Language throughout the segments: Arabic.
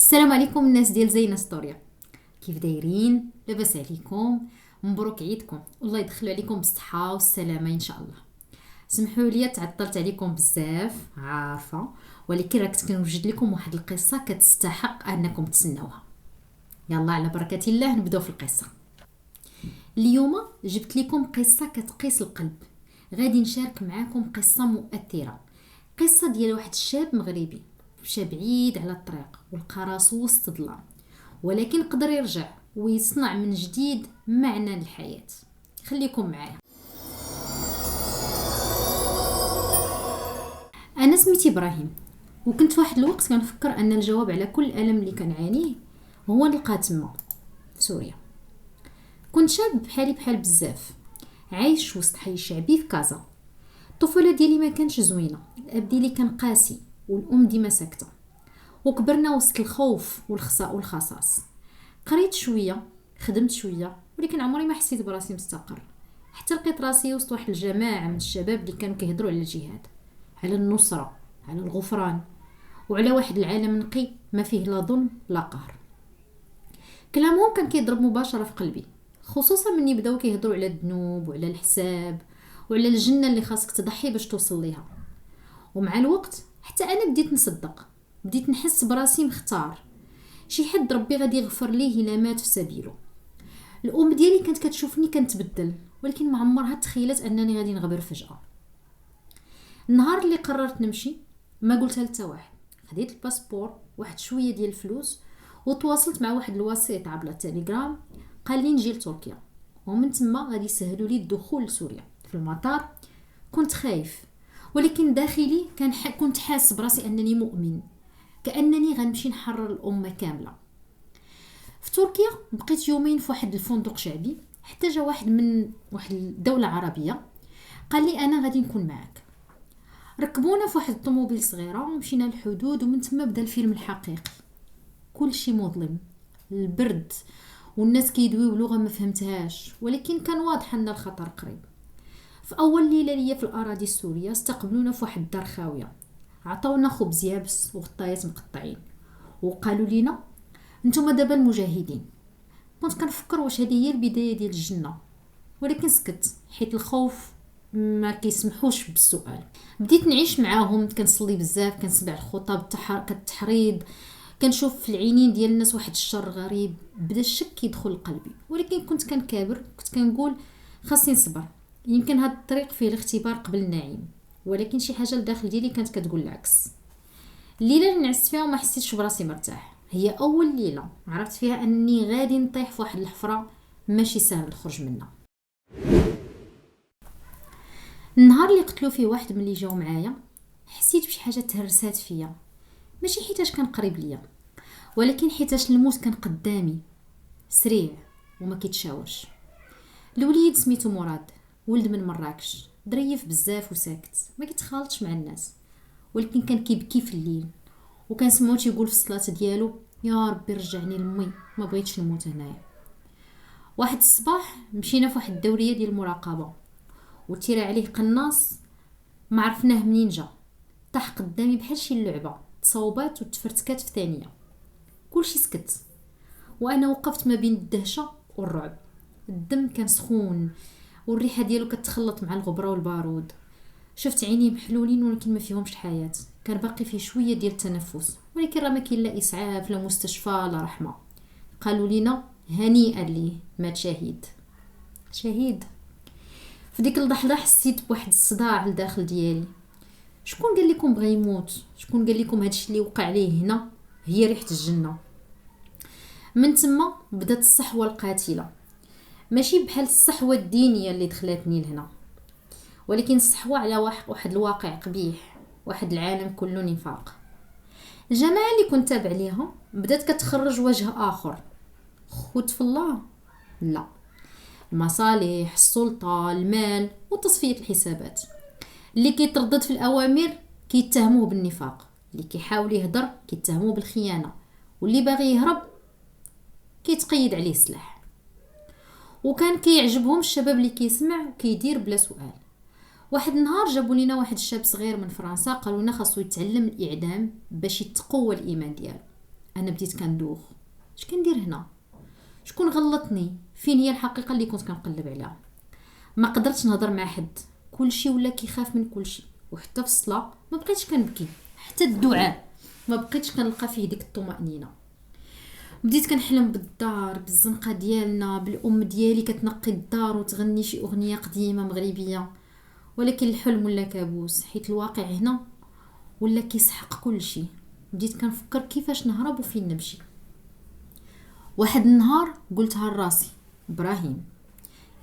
السلام عليكم الناس ديال زينة ستوريا. كيف دايرين؟ لاباس عليكم؟ مبروك عيدكم، والله يدخلوا عليكم بالصحه والسلامه ان شاء الله. سمحوا لي تعطلت عليكم بزاف، عارفه، ولكن راه كنت كنوجد لكم واحد القصه كتستحق انكم تسناوها. يلا على بركه الله نبداو في القصه. اليوم جبت لكم قصه كتقيس القلب. غادي نشارك معاكم قصه مؤثره، قصه ديال واحد الشاب مغربي مشى بعيد على الطريق ولقى راسو وسط الظلام، ولكن قدر يرجع ويصنع من جديد معنى للحياة. خليكم معايا. انا سميتي ابراهيم، وكنت واحد الوقت كنفكر ان الجواب على كل الالم اللي كنعانيه هو نلقاه تما في سوريا. كنت شاب بحال بزاف، عايش وسط حي شعبي في كازا. الطفوله ديالي ما كانش زوينه، الاب ديالي كان قاسي والام ديما ساكته، وكبرنا وسط الخوف والخصاص. قريت شويه، خدمت شويه، ولكن عمري ما حسيت براسي مستقر. حتى لقيت راسي وسط واحد الجماعه من الشباب اللي كانوا كيهضروا على الجهاد، على النصره، على الغفران، وعلى واحد العالم نقي ما فيه لا ظلم لا قهر. كلامهم كان كيضرب مباشره في قلبي، خصوصا مني بداو كيهضروا على الذنوب وعلى الحساب وعلى الجنه اللي خاصك تضحي باش توصل ليها. ومع الوقت حتى انا بديت نصدق، بديت نحس براسي مختار، شي حد ربي غادي يغفر ليه الا مات في سبيله. الام ديالي كانت كتشوفني كنتبدل، ولكن ما عمرها تخيلت انني غادي نغبر فجاه. النهار اللي قررت نمشي ما قلتها لتا واحد، خديت الباسبور واحد شويه ديال الفلوس وتواصلت مع واحد الوسيط عبر التليجرام، قال لي نجي لتركيا ومن تما غادي يسهلوا لي الدخول لسوريا. في المطار كنت خايف، ولكن داخلي كنت حاس براسي انني مؤمن، كانني غنمشي نحرر الامه كامله. في تركيا بقيت يومين في واحد الفندق شعبي، حتى جا واحد من واحد الدوله عربيه قال لي انا غادي نكون معاك. ركبونا في واحد الطوموبيل صغيره ومشينا للحدود، ومن تما بدا الفيلم الحقيقي. كل شيء مظلم، البرد والناس كيدويو بلغه ما فهمتهاش، ولكن كان واضح ان الخطر قريب. في اول ليله ليا في الاراضي السوريه استقبلونا في واحد الدار خاويه، عطاونا خبز يابس وغطايات مقطعين وقالوا لينا نتوما دابا المجاهدين. كنت كنفكر واش هذه هي البدايه ديال الجنه، ولكن سكت حيت الخوف ما كيسمحوش بالسؤال. بديت نعيش معاهم، كنصلي بزاف، كنسمع الخطب كالتحريض، كنشوف في العينين ديال الناس واحد الشر غريب. بدا الشك يدخل قلبي، ولكن كنت كنكابر، كنت كنقول خاصني نصبر، يمكن هاد الطريق فيه الاختبار قبل النعيم. ولكن شي حاجه لداخل ديالي كانت كتقول العكس. الليله اللي نعست فيها وما حسيتش براسي مرتاح هي اول ليله عرفت فيها اني غادي نطيح في واحد الحفره ماشي سهل نخرج منها. النهار اللي قتلوا فيه واحد من اللي جاو معايا حسيت بشي حاجه تهرسات فيا، ماشي حيتاش كان قريب ليا، ولكن حيتاش الموت كان قدامي سريع وما كيتشاورش. الوليد سميتو مراد، ولد من مراكش، ظريف بزاف وساكت، ما كيتخالطش مع الناس، ولكن كان كيبكي في الليل، وكان سمعو تيقول في الصلاه ديالو يا ربي رجعني لمي، ما بغيتش نموت هنايا. واحد الصباح مشينا في واحد الدوريه ديال المراقبه، وتيرا عليه قناص ما عرفناه منين جا، طاح قدامي بحال شي لعبه، تصاوبات وتفرتكات في ثانيه. كلشي سكت وانا وقفت ما بين الدهشه والرعب. الدم كان سخون والريحه ديالو كتخلط مع الغبره والبارود. شفت عيني محلولين ولكن ما فيهمش الحياه، كان باقي فيه شويه ديال التنفس، ولكن راه ما كاين لا اسعاف لا مستشفى لا رحمه. قالوا لينا هنيئا ليه مات شهيد. شهيد. في ديك اللحظه حسيت بواحد الصداع لداخل ديالي. شكون قال لكم بغى يموت؟ شكون قال لكم هادشي اللي وقع ليه هنا هي ريحه الجنه؟ من تما بدات الصحوه القاتله، ماشي بحال الصحوه الدينيه اللي دخلتني لهنا، ولكن الصحوه على واحد الواقع قبيح، واحد العالم كله نفاق. الجماعه اللي كنت تابع ليها بدات كتخرج وجه اخر، خوت في الله، لا، المصالح، السلطه، المال وتصفيه الحسابات. اللي كيتردد في الاوامر كيتهموه بالنفاق، اللي كيحاول يهضر كيتهموه بالخيانه، واللي باغي يهرب كيتقيد عليه السلاح. وكان كيعجبهم الشباب اللي كيسمع وكيدير بلا سؤال. واحد النهار جابوا لينا واحد الشاب صغير من فرنسا، قالوا لنا خاصو يتعلم الاعدام باش يتقوى الايمان ديالو. انا بديت كندوخ. اش كندير هنا؟ شكون غلطني؟ فين هي الحقيقه اللي كنت كنقلب عليها؟ ما قدرتش نهضر مع حد، كلشي ولا كيخاف من كلشي. وحتى في الصلاه ما بقيتش كنبكي، حتى الدعاء ما بقيتش كنلقى فيه ديك الطمانينه. بديت كنحلم بالدار، بالزنقه ديالنا، بالام ديالي كتنقي الدار وتغني شي اغنيه قديمه مغربيه. ولكن الحلم ولا كابوس، حيت الواقع هنا ولا كيسحق كلشي. بديت كنفكر كيفاش نهرب وفين نمشي. واحد النهار قلتها لراسي: ابراهيم،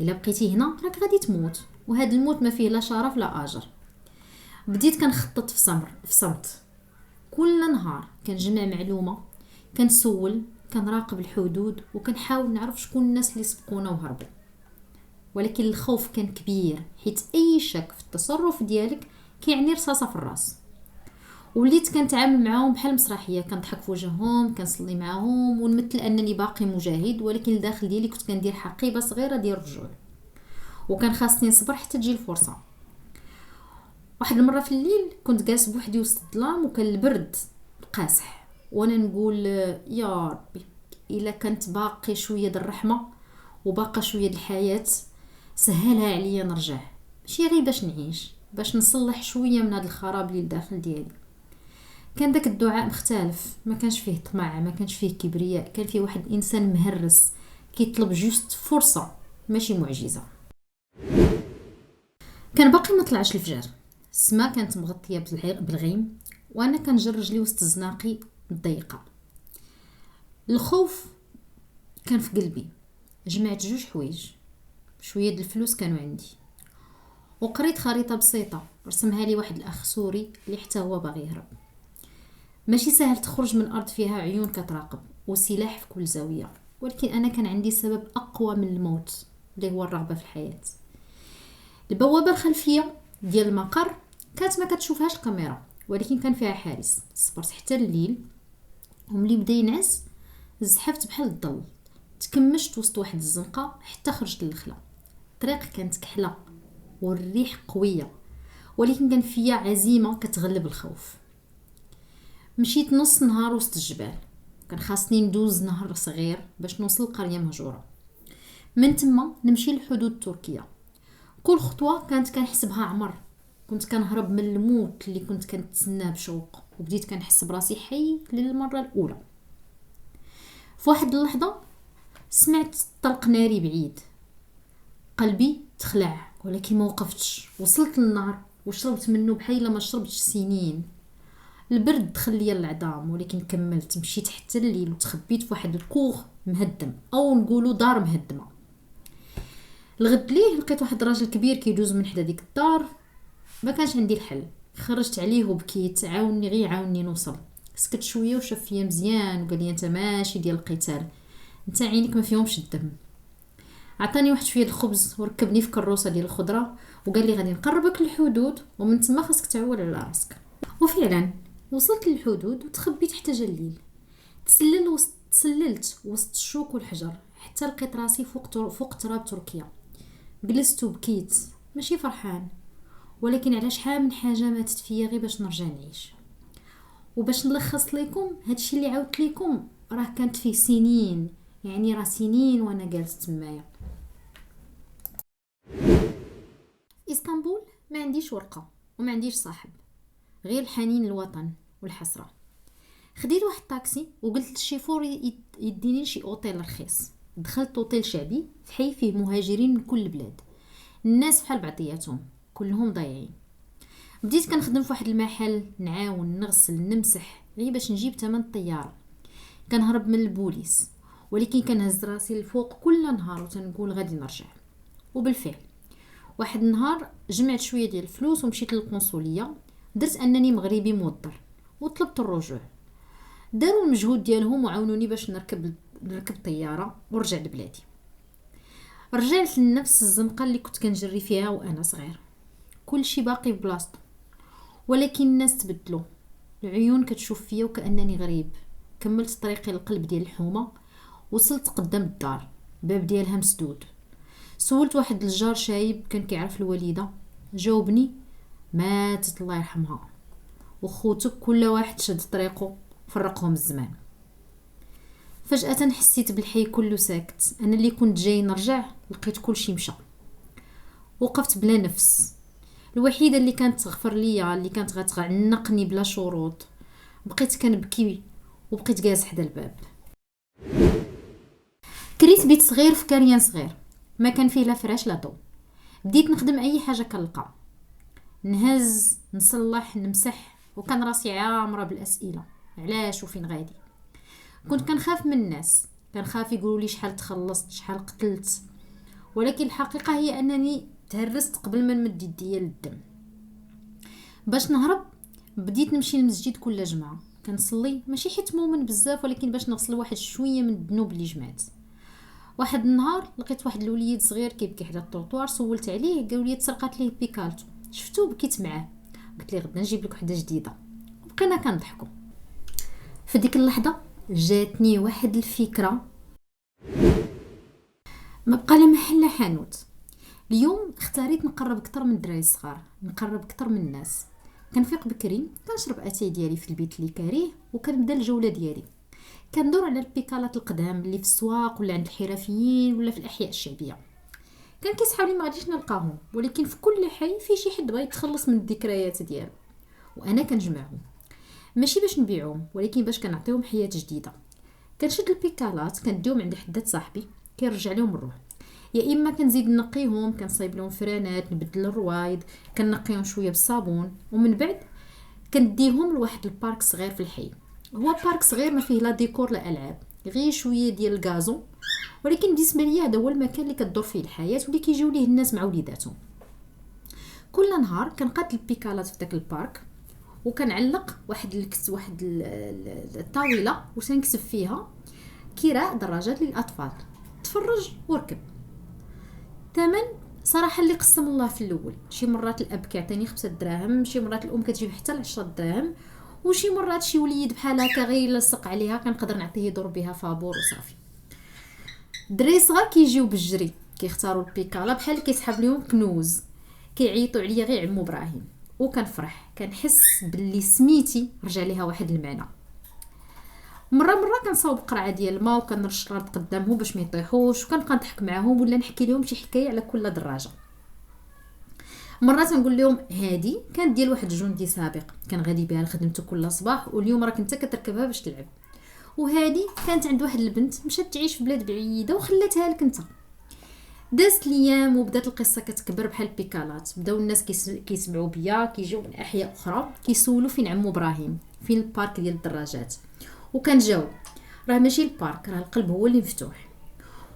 الا بقيتي هنا راك غادي تموت، وهذا الموت ما فيه لا شرف لا اجر. بديت كنخطط في صمت. كل نهار كنجمع معلومه، كنسول، كنراقب الحدود، وكنحاول نعرف شكون الناس اللي سبقونا وهربوا. ولكن الخوف كان كبير، حيت اي شك في التصرف ديالك كيعني رصاصه في الراس. وليت كنتعامل معاهم بحال مسرحيه، كنضحك في وجههم، كنصلي معاهم ونمثل انني باقي مجاهد، ولكن الداخل ديالي كنت كندير حقيبه صغيره ديال الرجول. وكان خاصني نصبر حتى تجي الفرصه. واحد المره في الليل كنت جالس بوحدي وسط الظلام، وكان البرد قاسح، وانا نقول يا ربي الا كانت باقي شويه د الرحمه وباقا شويه د الحياه، سهلها عليا نرجع، ماشي غير باش نعيش، باش نصلح شويه من هذا الخراب اللي داخل ديالي. كان داك الدعاء مختلف، ما كانش فيه طمع، ما كانش فيه كبرياء، كان فيه واحد الانسان مهرس كيطلب جوست فرصه ماشي معجزه. كان باقي ما طلعش الفجر، السما كانت مغطيه بالغيم، وانا كنجر رجلي وسط الزناقي الضيقه. الخوف كان في قلبي. جمعت جوج حوايج، شويه د الفلوس كانوا عندي، وقريت خريطه بسيطه رسمها لي واحد الاخ سوري اللي حتى هو باغي يهرب. ماشي سهل تخرج من ارض فيها عيون كتراقب وسلاح في كل زاويه، ولكن انا كان عندي سبب اقوى من الموت اللي هو الرغبه في الحياه. البوابه الخلفيه ديال المقر كانت ما كتشوفهاش الكاميرا، ولكن كان فيها حارس. صبرت حتى الليل، وملي بدا ينعس زحفت بحال الظل، تكمشت وسط واحد الزنقه حتى خرجت للخلا. الطريق كانت كحله والريح قويه، ولكن كان فيا عزيمه كتغلب الخوف. مشيت نص نهار وسط الجبال، كان خاصني ندوز نهر صغير باش نوصل لقريه مهجوره، من تما نمشي لحدود تركيا. كل خطوه كانت كنحسبها عمر، كنت كنهرب من الموت اللي كنت كنتسناه بشوق، وبديت كنحس براسي حي للمره الاولى. في واحد اللحظه سمعت طلق ناري بعيد، قلبي تخلع، ولكن ما وقفتش. وصلت للنهر وشربت منه بحال ما شربتش سنين. البرد دخل ليا العظام، ولكن كملت. مشيت حتى الليل وتخبيت في واحد الكوخ مهدم، او نقولوا دار مهدمه. الغد ليه لقيت واحد الراجل كبير كيدوز من حدا ديك الدار. ما كانش عندي الحل، خرجت عليه وبكيت، عاوني غير عاوني نوصل. سكت شويه وشاف فيا مزيان وقال لي: انت ماشي ديال القتال، انت عينيك ما فيهمش الدم. عطاني واحد شويه الخبز وركبني في كروسه ديال الخضره، وقال لي: غادي نقربك للحدود، ومن تما خاصك تعول على راسك. وفعلا وصلت للحدود وتخبيت حتى جا الليل. تسللت وسط الشوك والحجر حتى لقيت راسي فوق تراب تركيا. جلست وبكيت، ماشي فرحان، ولكن على شحال من حاجه ماتت فيا غير باش نرجع نعيش. وباش نلخص لكم هادشي اللي عاودت لكم، راه كانت فيه سنين، يعني راه سنين وانا جالس تمايا. اسطنبول ما عنديش ورقه وما عنديش صاحب، غير الحنين للوطن والحسره. خديت واحد الطاكسي وقلت للشيفور يديني شي اوتيل رخيص. دخلت اوتيل شعبي في حي فيه مهاجرين من كل البلاد، الناس بحال بعضياتهم كلهم ضايعين. بديت كنخدم في واحد المحل، نعاون نغسل نمسح غير باش نجيب ثمن الطياره. كنهرب من البوليس، ولكن كنهز راسي الفوق كل نهار وتنقول غادي نرجع. وبالفعل واحد النهار جمعت شويه ديال الفلوس ومشيت للقنصليه، درت انني مغربي موظر وطلبت الرجوع. داروا المجهود ديالهم وعاونوني باش نركب طياره ورجع لبلادي. رجعت لنفس الزنقه اللي كنت كنجري فيها وانا صغير، كل شي باقي ببلاصتو، ولكن الناس تبدلوا. العيون كتشوف فيا وكانني غريب. كملت طريقي للقلب ديال الحومه، وصلت قدام الدار، باب ديالها مسدود. سولت واحد الجار شايب كان كيعرف الوالده، جاوبني: ماتت الله يرحمها، وخوتك كل واحد شد طريقه، فرقهم الزمان. فجأة حسيت بالحي كله ساكت. انا اللي كنت جاي نرجع لقيت كل شيء مشى. وقفت بلا نفس. الوحيده اللي كانت تغفر ليا، اللي كانت غتعنقني بلا شروط، بقيت كنبكي وبقيت جالس حدا الباب. كريت بيت صغير في كاريان صغير، ما كان فيه لا فراش لا ضو. بديت نخدم اي حاجه كنلقى، نهز نصلح نمسح، وكان راسي عامره بالاسئله: علاش وفين غادي؟ كنت كنخاف من الناس، كنخاف يقولوا لي شحال تخلصت شحال قتلت، ولكن الحقيقه هي انني تهرست قبل ما نمد يديا للدم. باش نهرب بديت نمشي للمسجد كل جمعه، كنصلي ماشي حيت مؤمن بزاف، ولكن باش نغسل واحد شويه من الذنوب اللي جمعت. واحد النهار لقيت واحد الوليد صغير كيبكي حدا الطروطوار، سولت عليه قالوا لي تسرقات ليه بيكالتو. شفتو بكيت معاه، قلت ليه غدا نجيب لك وحده جديده، وبقينا كنضحكوا. في ديك اللحظه جاتني واحد الفكره ما بقى لا محل لا حانوت. اليوم اختاريت نقرب اكثر من الدراري الصغار، نقرب اكثر من الناس. كنفيق بكري، كنشرب اتاي ديالي في البيت اللي كاريه، وكنبدا الجوله ديالي. كندور على البيكالات القدام اللي في السواق ولا عند الحرفيين ولا في الاحياء الشعبيه. كان كيصحابني ما غاديش نلقاهم، ولكن في كل حي في شي حد بغى يتخلص من الذكريات ديالو، وانا كنجمعهم، ماشي باش نبيعهم ولكن باش كنعطيهم حياه جديده. كنشد البيكالات كنديهم عند حداد صاحبي كيرجع لهم الروح. يا اما كنزيد نقيهم، كنصايب لهم فرانات، نبدل الروايد، كنقيهم شويه بالصابون، ومن بعد كنديهم لواحد البارك صغير في الحي. هو بارك صغير ما فيه لا ديكور لا العاب، غير شويه ديال الغازون، ولكن بالنسبه ليا هذا هو المكان اللي كتدور فيه الحياه واللي كيجيو ليه الناس مع وليداتهم. كل نهار كنقاد البيكالات في داك البارك، وكنعلق واحد الطاوله وتنكتب فيها: كراء دراجات للاطفال، تفرج وركب. ثمن صراحه اللي قسم الله في الاول. شي مرات الاب كيعطيني 5 دراهم، شي مرات الام كتجيب حتى 10 دراهم، وشي مرات شي وليد بحال هكا غير يلصق عليها كنقدر نعطيه يدور بها فابور وصافي. الدراري صغار كيجيو بالجري كيختاروا البيكالا بحال اللي كيسحب لهم كنوز، كيعيطوا عليا غير عمو ابراهيم، وكنفرح كنحس باللي سميتي رجع ليها واحد المعنى. مره كنصاوب قرعه ديال الماء وكنرش الارض قدامهم باش ما يطيحوش، وكنبقى نضحك معاهم ولا نحكي لهم شي حكايه على كل دراجه. مرات نقول لهم هادي كانت ديال واحد الجندي سابق كان غادي بها لخدمته كل صباح، واليوم راك انت كتركبها باش تلعب. وهادي كانت عند واحد البنت مشات تعيش في بلاد بعيده وخلاتها لك انت. دازت الايام وبدات القصه كتكبر بحال البيكالات. بداو الناس كيسمعوا بيا، كيجيو من احياء اخرى كيسولوا فين عمو ابراهيم، فين البارك ديال الدراجات. وكنجاوب: راه ماشي البارك، راه القلب هو اللي مفتوح.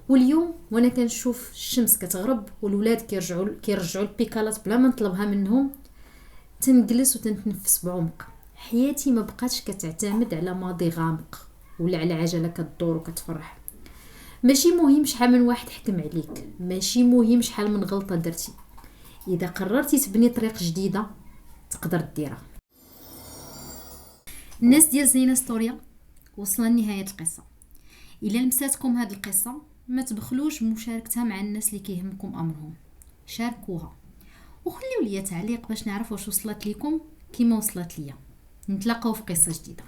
واليوم وانا كنشوف الشمس كتغرب والولاد كيرجعوا البيكالات بلا ما نطلبها منهم، تنجلس وتنتنفس بعمق. حياتي ما بقاتش كتعتمد على ماضي غامق ولا على عجله كدور وكتفرح. ماشي مهم شحال من واحد حكم عليك، ماشي مهم شحال من غلطه درتي، اذا قررتي تبني طريق جديده تقدر ديرها. الناس ديال زينة ستوريا، وصلنا لنهايه القصه. الا لمساتكم هذه القصه ما تبخلوش بمشاركتها مع الناس اللي كيهمكم امرهم، شاركوها وخليوا لي تعليق باش نعرف واش وصلت لكم كيما وصلت ليا. نتلاقاو في قصه جديده.